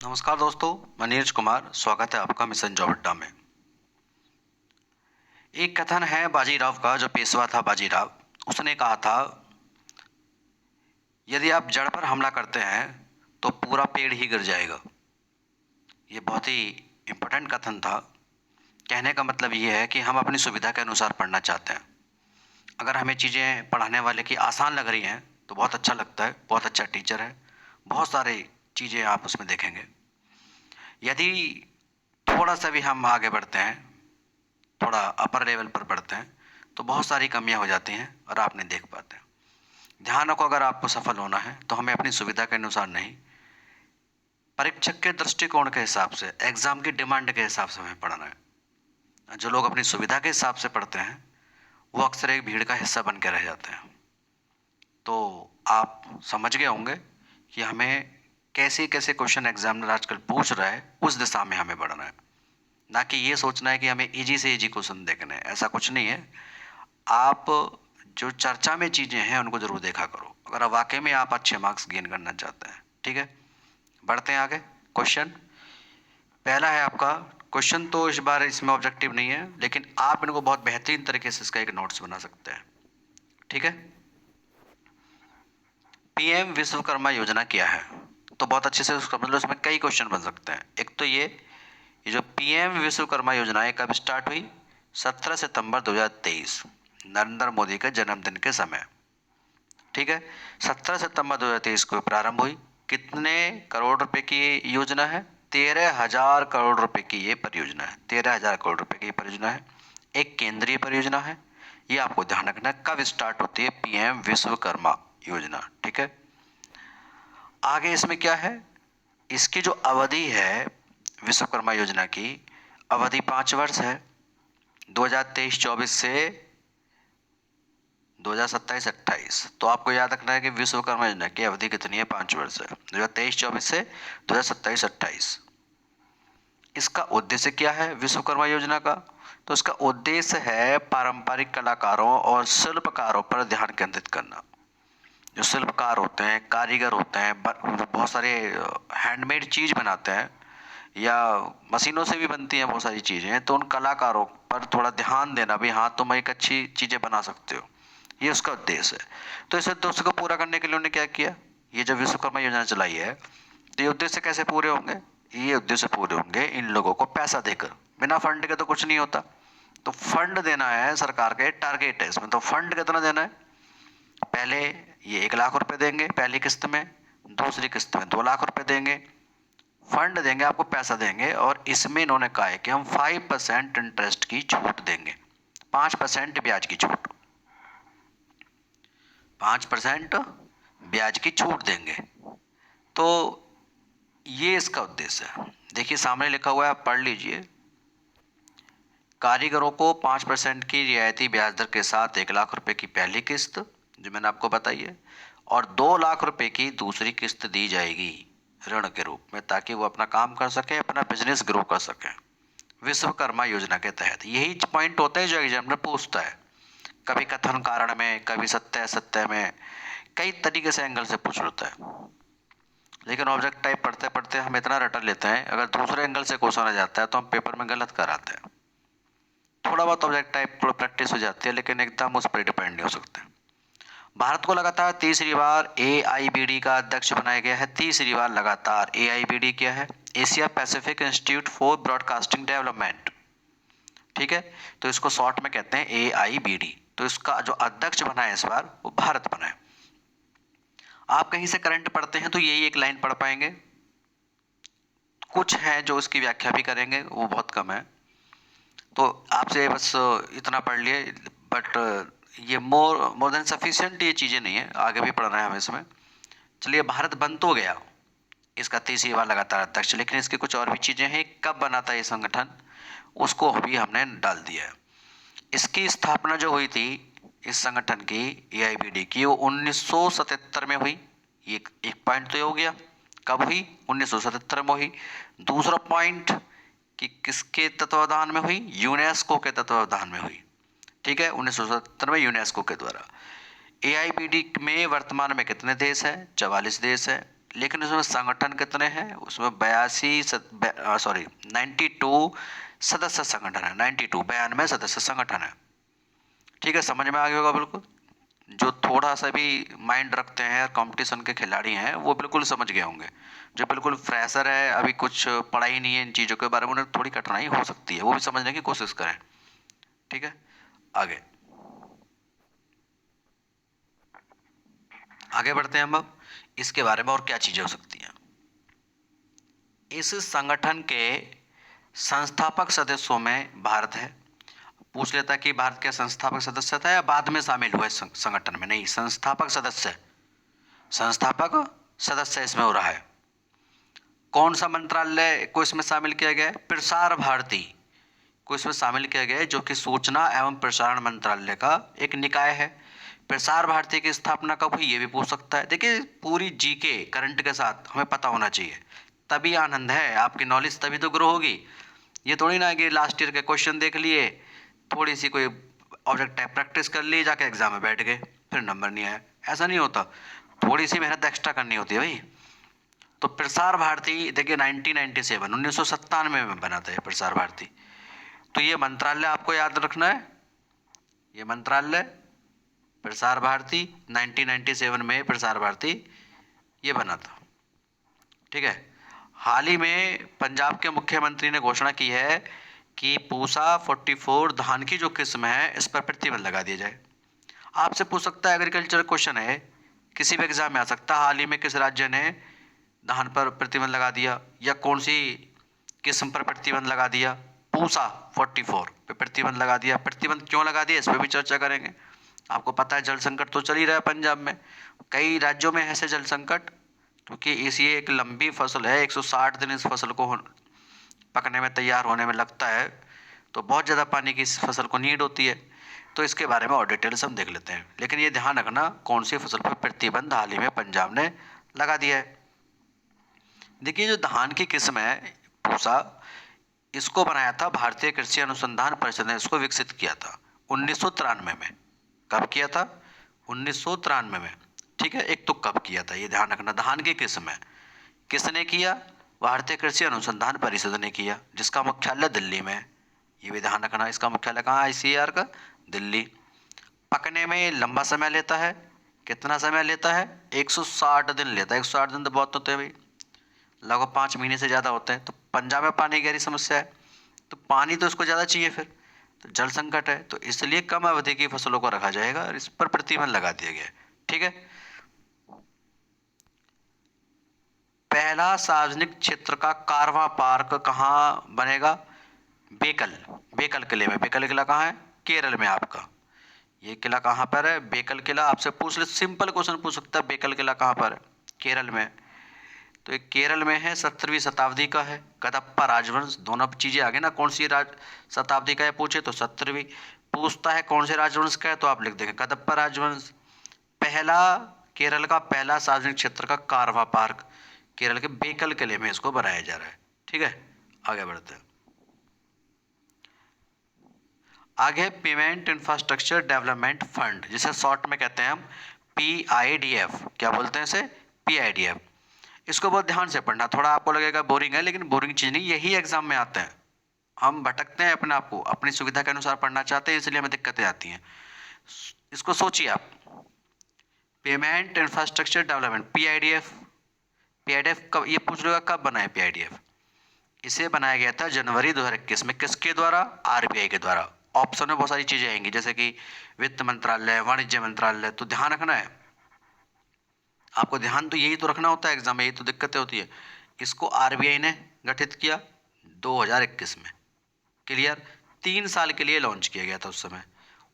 नमस्कार दोस्तों, मैं नीरज कुमार। स्वागत है आपका मिशन जॉब अड्डा में। एक कथन है बाजीराव का, जो पेशवा था बाजीराव। उसने कहा था, यदि आप जड़ पर हमला करते हैं तो पूरा पेड़ ही गिर जाएगा। ये बहुत ही इम्पोर्टेंट कथन था। कहने का मतलब ये है कि हम अपनी सुविधा के अनुसार पढ़ना चाहते हैं। अगर हमें चीज़ें पढ़ाने वाले की आसान लग रही हैं तो बहुत अच्छा लगता है, बहुत अच्छा टीचर है, बहुत सारी चीज़ें आप उसमें देखेंगे। यदि थोड़ा सा भी हम आगे बढ़ते हैं, थोड़ा अपर लेवल पर बढ़ते हैं, तो बहुत सारी कमियां हो जाती हैं और आप नहीं देख पाते। ध्यान रखो, अगर आपको सफल होना है तो हमें अपनी सुविधा के अनुसार नहीं, परीक्षक के दृष्टिकोण के हिसाब से, एग्जाम की डिमांड के हिसाब से हमें पढ़ना है। जो लोग अपनी सुविधा के हिसाब से पढ़ते हैं वो अक्सर एक भीड़ का हिस्सा बन के रह जाते हैं। तो आप समझ गए होंगे कि हमें कैसे कैसे क्वेश्चन एग्जामिनर आजकल पूछ रहा है, उस दिशा में हमें बढ़ना है। ना कि ये सोचना है कि हमें इजी से इजी क्वेश्चन देखने हैं। ऐसा कुछ नहीं है। आप जो चर्चा में चीज़ें हैं उनको ज़रूर देखा करो, अगर वाकई में आप अच्छे मार्क्स गेन करना चाहते हैं। ठीक है, बढ़ते हैं आगे। क्वेश्चन पहला है आपका। क्वेश्चन तो इस बार इसमें ऑब्जेक्टिव नहीं है, लेकिन आप इनको बहुत बेहतरीन तरीके से इसका एक नोट्स बना सकते हैं। ठीक है, पीएम विश्वकर्मा योजना क्या है? तो बहुत अच्छे से उसका मतलब उसमें कई क्वेश्चन बन सकते हैं। एक तो ये जो पीएम विश्वकर्मा योजना है कब स्टार्ट हुई? 17 सितंबर 2023, नरेंद्र मोदी के जन्मदिन के समय। ठीक है, 17 सितंबर 2023 को प्रारंभ हुई। कितने करोड़ रुपए की ये योजना है? 13,000 करोड़ रुपए की ये परियोजना है। 13,000 करोड़ रुपए की परियोजना है। एक केंद्रीय परियोजना है। ये आपको ध्यान रखना है कब स्टार्ट होती है पीएम विश्वकर्मा योजना। ठीक है, आगे इसमें क्या है? इसकी जो अवधि है विश्वकर्मा योजना की, अवधि 5 वर्ष है। 2023-24 से 2027-28। तो आपको याद रखना है कि विश्वकर्मा योजना की अवधि कितनी है? 5 वर्ष है। 2023-24 से 2027-28। इसका उद्देश्य क्या है विश्वकर्मा योजना का? तो इसका उद्देश्य है पारंपरिक कलाकारों और शिल्पकारों पर ध्यान केंद्रित करना। जो शिल्पकार होते हैं, कारीगर होते हैं, बहुत सारे हैंडमेड चीज़ बनाते हैं या मशीनों से भी बनती हैं बहुत सारी चीज़ें, तो उन कलाकारों पर थोड़ा ध्यान देना भी, हाँ तुम एक अच्छी चीज़ें बना सकते हो, ये उसका उद्देश्य है। तो इस उद्देश्य को पूरा करने के लिए उन्होंने क्या किया? ये जो विश्वकर्मा योजना चलाई है, तो ये उद्देश्य कैसे पूरे होंगे? ये उद्देश्य पूरे होंगे इन लोगों को पैसा देकर। बिना फंड के तो कुछ नहीं होता। तो फंड देना है, सरकार का टारगेट है इसमें। तो फंड कितना देना है? पहले ये 1 लाख रुपए देंगे पहली किस्त में, दूसरी किस्त में 2 लाख रुपए देंगे। फंड देंगे, आपको पैसा देंगे। और इसमें इन्होंने कहा है कि हम 5% इंटरेस्ट की छूट देंगे, 5% ब्याज की छूट, 5% ब्याज की छूट देंगे। तो ये इसका उद्देश्य है। देखिए सामने लिखा हुआ है, आप पढ़ लीजिए। कारीगरों को 5% की रियायती ब्याज दर के साथ 1 लाख रुपए की पहली किस्त, जो मैंने आपको बताई है, और 2 लाख रुपए की दूसरी किस्त दी जाएगी ऋण के रूप में, ताकि वो अपना काम कर सके, अपना बिजनेस ग्रो कर सके विश्वकर्मा योजना के तहत। यही पॉइंट होता है जो एग्जामिनर पूछता है, कभी कथन कारण में, कभी सत्य सत्य में, कई तरीके से एंगल से पूछ लेता है। लेकिन ऑब्जेक्ट टाइप पढ़ते पढ़ते हम इतना रट लेते हैं, अगर दूसरे एंगल से क्वेश्चन आ जाता है तो हम पेपर में गलत कराते हैं। थोड़ा बहुत ऑब्जेक्ट टाइप प्रैक्टिस हो जाती है, लेकिन एकदम उस पर डिपेंड नहीं हो सकते। भारत को लगातार तीसरी बार AIBD का अध्यक्ष बनाया गया है। तीसरी बार लगातार। AIBD क्या है? Asia Pacific institute for broadcasting development. ठीक है, तो इसको शॉर्ट में कहते हैं AIBD। तो इसका जो अध्यक्ष बना है इस बार, वो भारत बना है। आप कहीं से करंट पढ़ते हैं तो यही एक लाइन पढ़ पाएंगे। कुछ है जो इसकी व्याख्या भी करेंगे, वो बहुत कम है। तो आपसे बस इतना पढ़ लिए, बट ये मोर देन सफिशिएंट ये चीज़ें नहीं है, आगे भी पढ़ना है हमें इसमें। चलिए, भारत बन तो गया इसका तीसरी बार लगातार अध्यक्ष, लेकिन इसकी कुछ और भी चीज़ें हैं। कब बना था ये संगठन, उसको भी हमने डाल दिया है। इसकी स्थापना जो हुई थी इस संगठन की, AIBD की, वो 1977 में हुई। ये एक पॉइंट तो हो गया। कब हुई? 1977 में हुई। दूसरा पॉइंट कि किसके तत्वावधान में हुई? यूनेस्को के तत्वावधान में हुई। ठीक है, 1977 में यूनेस्को के द्वारा। AIBD में वर्तमान में कितने देश हैं? 44 देश हैं। लेकिन उसमें संगठन कितने हैं? उसमें 92 सदस्य संगठन है। 92 सदस्य संगठन है। ठीक है, समझ में आ गया होगा बिल्कुल। जो थोड़ा सा भी माइंड रखते हैं और कंपटीशन के खिलाड़ी हैं वो बिल्कुल समझ गए होंगे। जो बिल्कुल फ्रेशर है, अभी कुछ पढ़ा ही नहीं है इन चीज़ों के बारे में, उन्हें थोड़ी कठिनाई हो सकती है, वो भी समझने की कोशिश करें। ठीक है, आगे आगे बढ़ते हैं हम अब इसके बारे में और क्या चीज़ें हो सकती हैं। इस संगठन के संस्थापक सदस्यों में भारत है। पूछ लेता कि भारत के संस्थापक सदस्य था या बाद में शामिल हुए संगठन में? नहीं, संस्थापक सदस्य, संस्थापक सदस्य इसमें हो रहा है। कौन सा मंत्रालय को इसमें शामिल किया गया है? प्रसार भारती को इसमें शामिल किया गया है, जो कि सूचना एवं प्रसारण मंत्रालय का एक निकाय है। प्रसार भारती की स्थापना कब हुई ये भी पूछ सकता है। देखिए, पूरी जीके करंट के साथ हमें पता होना चाहिए, तभी आनंद है, आपकी नॉलेज तभी तो ग्रो होगी। ये थोड़ी ना कि लास्ट ईयर के क्वेश्चन देख लिए, थोड़ी सी कोई ऑब्जेक्ट टाइप प्रैक्टिस कर ली, जाके एग्जाम में बैठ गए, फिर नंबर नहीं आया। ऐसा नहीं होता, थोड़ी सी मेहनत एक्स्ट्रा करनी होती है भाई। तो प्रसार भारती देखिए 1997 में बना था ये प्रसार भारती। तो ये मंत्रालय आपको याद रखना है, ये मंत्रालय प्रसार भारती 1997 में प्रसार भारती ये बना था। ठीक है, हाल ही में पंजाब के मुख्यमंत्री ने घोषणा की है कि पूसा 44 धान की जो किस्म है इस पर प्रतिबंध लगा दिया जाए। आपसे पूछ सकता है, एग्रीकल्चर क्वेश्चन है, किसी भी एग्जाम में आ सकता है, हाल ही में किस राज्य ने धान पर प्रतिबंध लगा दिया या कौन सी किस्म पर प्रतिबंध लगा दिया? पूसा 44 पे प्रतिबंध लगा दिया। प्रतिबंध क्यों लगा दिया इस पर भी चर्चा करेंगे। आपको पता है जल संकट तो चल ही रहा है पंजाब में, कई राज्यों में है ऐसे जल संकट, क्योंकि इसी एक लंबी फसल है, 160 दिन इस फसल को पकने में, तैयार होने में लगता है, तो बहुत ज़्यादा पानी की इस फसल को नीड होती है। तो इसके बारे में और डिटेल्स हम देख लेते हैं, लेकिन ये ध्यान रखना कौन सी फसल पर प्रतिबंध हाल ही में पंजाब ने लगा दिया है। देखिए, जो धान की किस्म है पूसा, इसको बनाया था भारतीय कृषि अनुसंधान परिषद ने, इसको विकसित किया था 1993 में। कब किया था? 1993 में। ठीक है, एक तो कब किया था ये ध्यान रखना। धान की किस्म है, किसने किया? भारतीय कृषि अनुसंधान परिषद ने किया, जिसका मुख्यालय दिल्ली में है। ये भी ध्यान रखना, इसका मुख्यालय कहाँ है? आईसीएआर का दिल्ली। पकने में लंबा समय लेता है, कितना समय लेता है? 160 दिन लेता है। 160 दिन तो बहुत होते हैं भाई, लगभग 5 महीने से ज़्यादा होते हैं। तो पंजाब में पानी की गहरी समस्या है, तो पानी तो इसको ज़्यादा चाहिए, फिर तो जल संकट है, तो इसलिए कम अवधि की फसलों को रखा जाएगा और इस पर प्रतिबंध लगा दिया गया है। ठीक है, पहला सार्वजनिक क्षेत्र का कारवां पार्क कहाँ बनेगा? बेकल, बेकल किले में। बेकल किला कहाँ है? केरल में आपका। ये किला कहाँ पर है? बेकल किला। आपसे पूछ ले, सिंपल क्वेश्चन पूछ सकता है, बेकल किला कहाँ पर है? केरल में। तो ये केरल में है, 17वीं शताब्दी का है। कदप्पा राजवंश, दोनों चीज़ें आ गई ना, कौन सी शताब्दी का है पूछे तो 17वीं। पूछता है कौन से राजवंश का है तो आप लिख देंगे कदप्पा राजवंश। पहला, केरल का पहला सार्वजनिक क्षेत्र का कारवा पार्क केरल के बेकल किले में इसको बनाया जा रहा है। ठीक है, आगे बढ़ते हैं। आगे पेमेंट इंफ्रास्ट्रक्चर डेवलपमेंट फंड, जिसे शॉर्ट में कहते हैं हम PIDF। क्या बोलते हैं इसे? PIDF। इसको बहुत ध्यान से पढ़ना, थोड़ा आपको लगेगा बोरिंग है, लेकिन बोरिंग चीज़ नहीं, यही एग्जाम में आते हैं। हम भटकते हैं अपने आप को, अपनी सुविधा के अनुसार पढ़ना चाहते हैं, इसलिए हमें दिक्कतें आती हैं। इसको सोचिए आप, payment infrastructure development PIDF। PIDF कब, ये पूछ लो कब बना है PIDF? इसे बनाया गया था जनवरी 2021 में। किसके द्वारा? RBI के द्वारा। ऑप्शन में बहुत सारी चीजें आएंगी, जैसे कि वित्त मंत्रालय, वाणिज्य मंत्रालय, तो ध्यान रखना है आपको। ध्यान तो यही तो रखना होता है एग्जाम में, यही तो दिक्कतें होती है। इसको RBI ने गठित किया 2021 में। क्लियर? 3 साल के लिए लॉन्च किया गया था उस समय।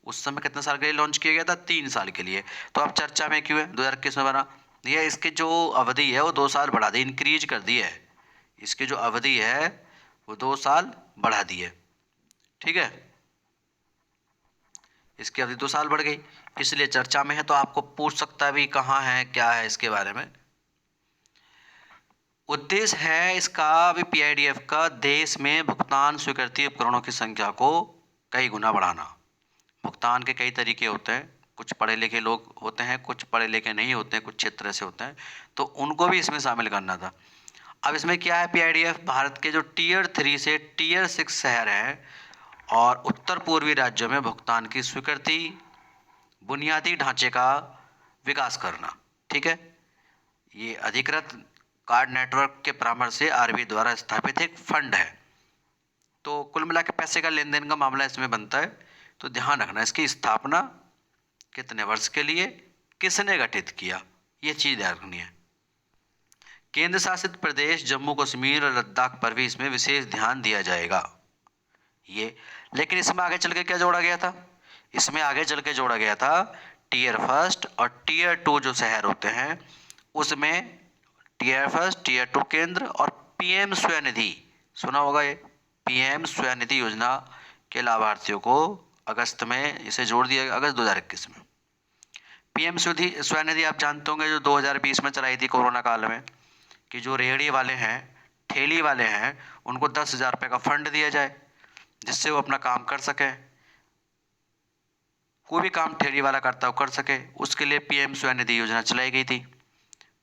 उस समय कितने साल के लिए लॉन्च किया गया था? 3 साल के लिए। तो अब चर्चा में क्यों है? 2021 में बना। ये इसकी जो अवधि है वो 2 साल बढ़ा दी, इंक्रीज कर दी है। इसकी जो अवधि है वो 2 साल बढ़ा दी है। ठीक है, इसकी अवधि 2 साल बढ़ गई, इसलिए चर्चा में है। तो आपको पूछ सकता है भी कहाँ है, क्या है इसके बारे में। उद्देश्य है इसका भी PIDF का देश में भुगतान स्वीकृति उपकरणों की संख्या को कई गुना बढ़ाना। भुगतान के कई तरीके होते हैं, कुछ पढ़े लिखे लोग होते हैं, कुछ पढ़े लिखे नहीं होते हैं, कुछ क्षेत्र ऐसे होते हैं, तो उनको भी इसमें शामिल करना था। अब इसमें क्या है, पीआईडीएफ भारत के जो टीयर 3 से टीयर 6 शहर हैं और उत्तर पूर्वी राज्यों में भुगतान की स्वीकृति, बुनियादी ढांचे का विकास करना। ठीक है, ये अधिकृत कार्ड नेटवर्क के परामर्श से आरबीआई द्वारा स्थापित एक फंड है। तो कुल मिला के पैसे का लेन देन का मामला इसमें बनता है। तो ध्यान रखना, इसकी स्थापना कितने वर्ष के लिए, किसने गठित किया, ये चीज़ ध्यान रखनी है। केंद्र शासित प्रदेश जम्मू कश्मीर और लद्दाख पर भी इसमें विशेष ध्यान दिया जाएगा। ये लेकिन इसमें आगे चल के क्या जोड़ा गया था, इसमें आगे चल के जोड़ा गया था टीयर फर्स्ट और टीयर 2 जो शहर होते हैं उसमें टीयर फर्स्ट टीयर 2 केंद्र और पीएम स्वनिधि, सुना होगा ये, पीएम स्वनिधि योजना के लाभार्थियों को अगस्त में इसे जोड़ दिया गया, अगस्त 2021 में। पीएम स्वनिधि आप जानते होंगे जो 2020 में चलाई थी कोरोना काल में, कि जो रेहड़ी वाले हैं, ठेली वाले हैं, उनको 10,000 रुपये का फंड दिया जाए जिससे वो अपना काम कर सकें, कोई भी काम ठेली वाला करता हो कर सके, उसके लिए पीएम स्वनिधि योजना चलाई गई थी।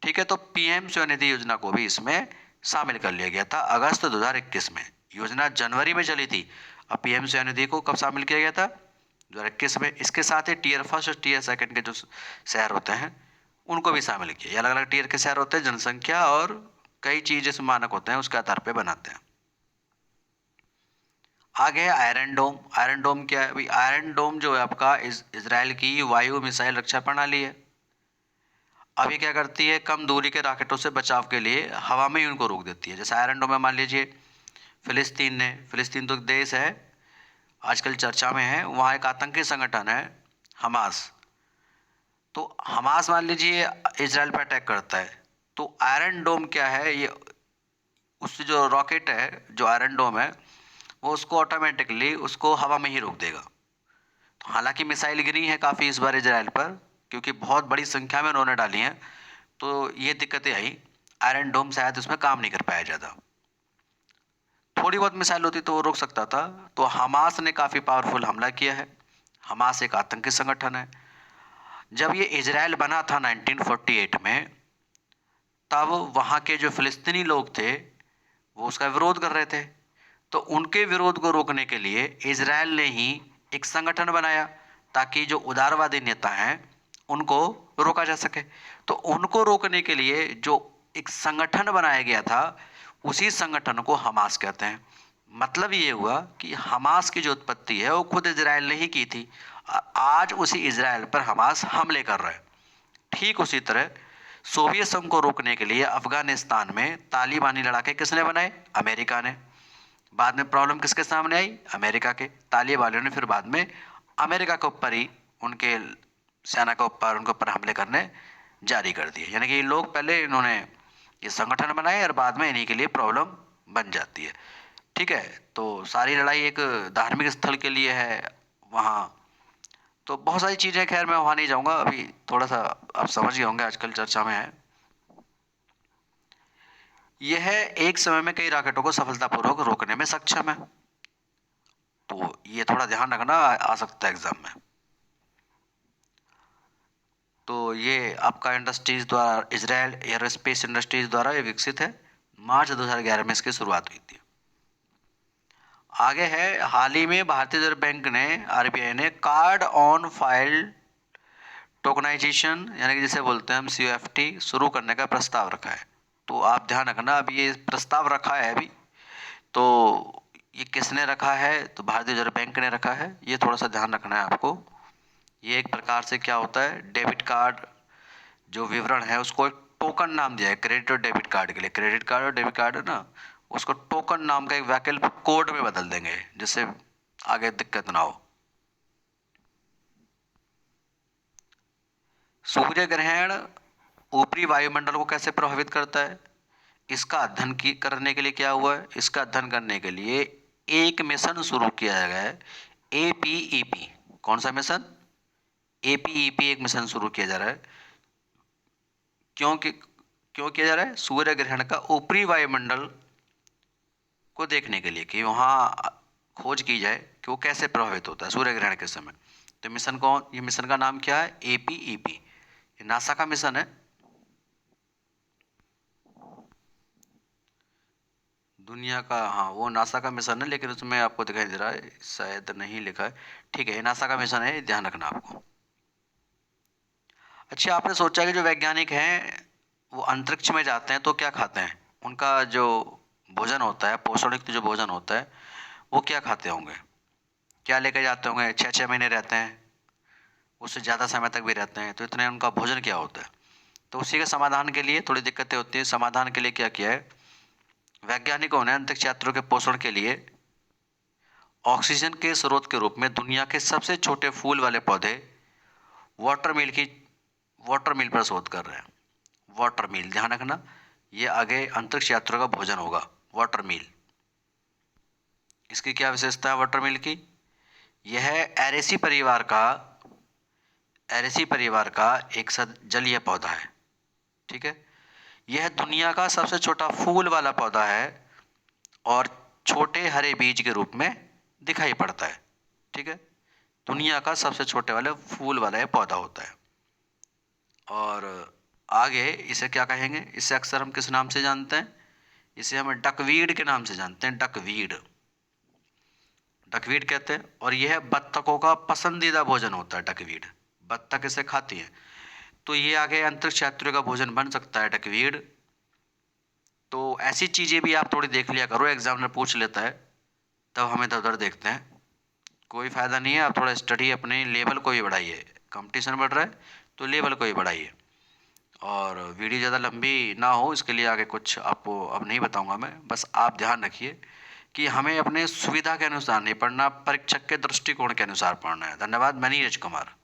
ठीक है, तो पीएम स्वनिधि योजना को भी इसमें शामिल कर लिया गया था अगस्त 2021 में। योजना जनवरी में चली थी, अब पीएम स्वनिधि को कब शामिल किया गया था, 2021 में। इसके साथ ही टीयर फर्स्ट और टीयर सेकंड के जो शहर होते हैं उनको भी शामिल किया। ये अलग अलग टीयर के शहर होते हैं, जनसंख्या और कई चीज़ जैसे मानक होते हैं उसके आधार पर बनाते हैं। आगे है आयरन डोम। आयरन डोम क्या है भाई, आयरन डोम जो है आपका इजराइल की वायु मिसाइल रक्षा प्रणाली है। अब ये क्या करती है, कम दूरी के रॉकेटों से बचाव के लिए हवा में ही उनको रोक देती है। जैसे आयरन डोम में मान लीजिए फिलिस्तीन तो एक देश है, आजकल चर्चा में है, वहाँ एक आतंकी संगठन है हमास। तो हमास मान लीजिए इजराइल पर अटैक करता है, तो आयरन डोम क्या है, ये उससे जो रॉकेट है, जो आयरन डोम है, वो उसको ऑटोमेटिकली उसको हवा में ही रोक देगा। तो हालांकि मिसाइल गिरी है काफ़ी इस बार इजराइल पर, क्योंकि बहुत बड़ी संख्या में उन्होंने डाली हैं, तो ये दिक्कतें आई, आयरन डोम शायद उसमें काम नहीं कर पाया ज़्यादा। थोड़ी बहुत मिसाइल होती तो वो रोक सकता था। तो हमास ने काफ़ी पावरफुल हमला किया है। हमास एक आतंकी संगठन है। जब ये इजराइल बना था 1948 में, तब वहाँ के जो फिलिस्तीनी लोग थे वो उसका विरोध कर रहे थे। तो उनके विरोध को रोकने के लिए इजराइल ने ही एक संगठन बनाया ताकि जो उदारवादी नेता हैं उनको रोका जा सके। तो उनको रोकने के लिए जो एक संगठन बनाया गया था, उसी संगठन को हमास कहते हैं। मतलब ये हुआ कि हमास की जो उत्पत्ति है वो खुद इजराइल ने ही की थी। आज उसी इजराइल पर हमास हमले कर रहा है। ठीक उसी तरह सोवियत संघ को रोकने के लिए अफगानिस्तान में तालिबानी लड़ाके किसने बनाए, अमेरिका ने। बाद में प्रॉब्लम किसके सामने आई, अमेरिका के। तालिबानियों ने फिर बाद में अमेरिका के ऊपर ही उनके सेना के ऊपर उनके ऊपर हमले करने जारी कर दिए। यानी कि ये लोग पहले इन्होंने ये संगठन बनाए और बाद में इन्हीं के लिए प्रॉब्लम बन जाती है। ठीक है, तो सारी लड़ाई एक धार्मिक स्थल के लिए है वहाँ। तो बहुत सारी चीज़ें, खैर मैं वहाँ नहीं जाऊँगा अभी, थोड़ा सा आप समझ गए होंगे आजकल चर्चा में है। यह एक समय में कई रॉकेटों को सफलतापूर्वक रोकने में सक्षम है। तो ये थोड़ा ध्यान रखना, आ सकता है एग्जाम में। तो ये आपका इंडस्ट्रीज द्वारा, इजराइल एयरोस्पेस इंडस्ट्रीज द्वारा ये विकसित है। मार्च 2011 में इसकी शुरुआत हुई थी। आगे है, हाल ही में भारतीय रिजर्व बैंक ने, आरबीआई ने कार्ड ऑन फाइल टोकनाइजेशन यानी कि जिसे बोलते हैं हम COFT शुरू करने का प्रस्ताव रखा है। तो आप ध्यान रखना, अब ये प्रस्ताव रखा है अभी, तो ये किसने रखा है, तो भारतीय रिजर्व बैंक ने रखा है। ये थोड़ा सा ध्यान रखना है आपको। ये एक प्रकार से क्या होता है, डेबिट कार्ड जो विवरण है उसको एक टोकन नाम दिया है क्रेडिट और डेबिट कार्ड के लिए। क्रेडिट कार्ड और डेबिट कार्ड है ना, उसको टोकन नाम का एक वैकल्पिक कोड में बदल देंगे जिससे आगे दिक्कत ना हो। सूर्य ग्रहण ऊपरी वायुमंडल को कैसे प्रभावित करता है, इसका अध्ययन करने के लिए क्या हुआ है, इसका अध्ययन करने के लिए एक मिशन शुरू किया गया है, APEP। कौन सा मिशन, APEP एक मिशन शुरू किया जा रहा है। क्यों किया जा रहा है, सूर्य ग्रहण का ऊपरी वायुमंडल को देखने के लिए, कि वहाँ खोज की जाए कि वो कैसे प्रभावित होता है सूर्य ग्रहण के समय। तो ये मिशन का नाम क्या है? APEP। ये नासा का मिशन है। दुनिया का, हाँ वो नासा का मिशन है, लेकिन उसमें आपको दिखाई दे रहा है, शायद नहीं लिखा है। ठीक है, ये नासा का मिशन है, ध्यान रखना आपको। अच्छा, आपने सोचा कि जो वैज्ञानिक हैं वो अंतरिक्ष में जाते हैं तो क्या खाते हैं? उनका जो भोजन होता है, पोषण युक्त जो भोजन होता है, वो क्या खाते होंगे? क्या लेकर जाते होंगे? 6-6 महीने रहते हैं, उससे ज़्यादा समय तक भी रहते हैं, तो इतने उनका भोजन क्या होता है? तो उसी के समाधान के लिए थोड़ी दिक्कतें होती हैं। समाधान के लिए क्या किया है वैज्ञानिकों ने? अंतरिक्ष यात्रियों के पोषण के लिए ऑक्सीजन के स्रोत के रूप में दुनिया के सबसे छोटे फूल वाले पौधे वाटर मिल की वाटर मिल पर शोध कर रहे हैं। वाटर मिल, ध्यान रखना, ये आगे अंतरिक्ष यात्रियों का भोजन होगा, वाटर मिल। इसकी क्या विशेषता है वाटर मिल की? यह एरेसी परिवार का एक जलीय पौधा है। ठीक है, यह दुनिया का सबसे छोटा फूल वाला पौधा है और छोटे हरे बीज के रूप में दिखाई पड़ता है। ठीक है, दुनिया का सबसे छोटे वाले फूल वाला यह पौधा होता है। और आगे इसे क्या कहेंगे? इसे अक्सर हम किस नाम से जानते हैं? इसे हम डकवीड के नाम से जानते हैं। डकवीड, डकवीड कहते हैं। और यह बत्तखों का पसंदीदा भोजन होता है। डकवीड, बत्तख इसे खाती है, तो ये आगे अंतरिक्ष यात्रियों का भोजन बन सकता है, डकवीड। तो ऐसी चीज़ें भी आप थोड़ी देख लिया करो, एग्जामिनर पूछ लेता है तब हम इधर उधर देखते हैं, कोई फ़ायदा नहीं है। आप थोड़ा स्टडी अपने लेवल को भी बढ़ाइए, कंपटीशन बढ़ रहा है तो लेवल को भी बढ़ाइए। और वीडियो ज़्यादा लंबी ना हो इसके लिए आगे कुछ आपको अब नहीं बताऊंगा मैं, बस आप ध्यान रखिए कि हमें अपने सुविधा के अनुसार नहीं पढ़ना, परीक्षक के दृष्टिकोण के अनुसार पढ़ना है। धन्यवाद। मैं नीरज कुमार।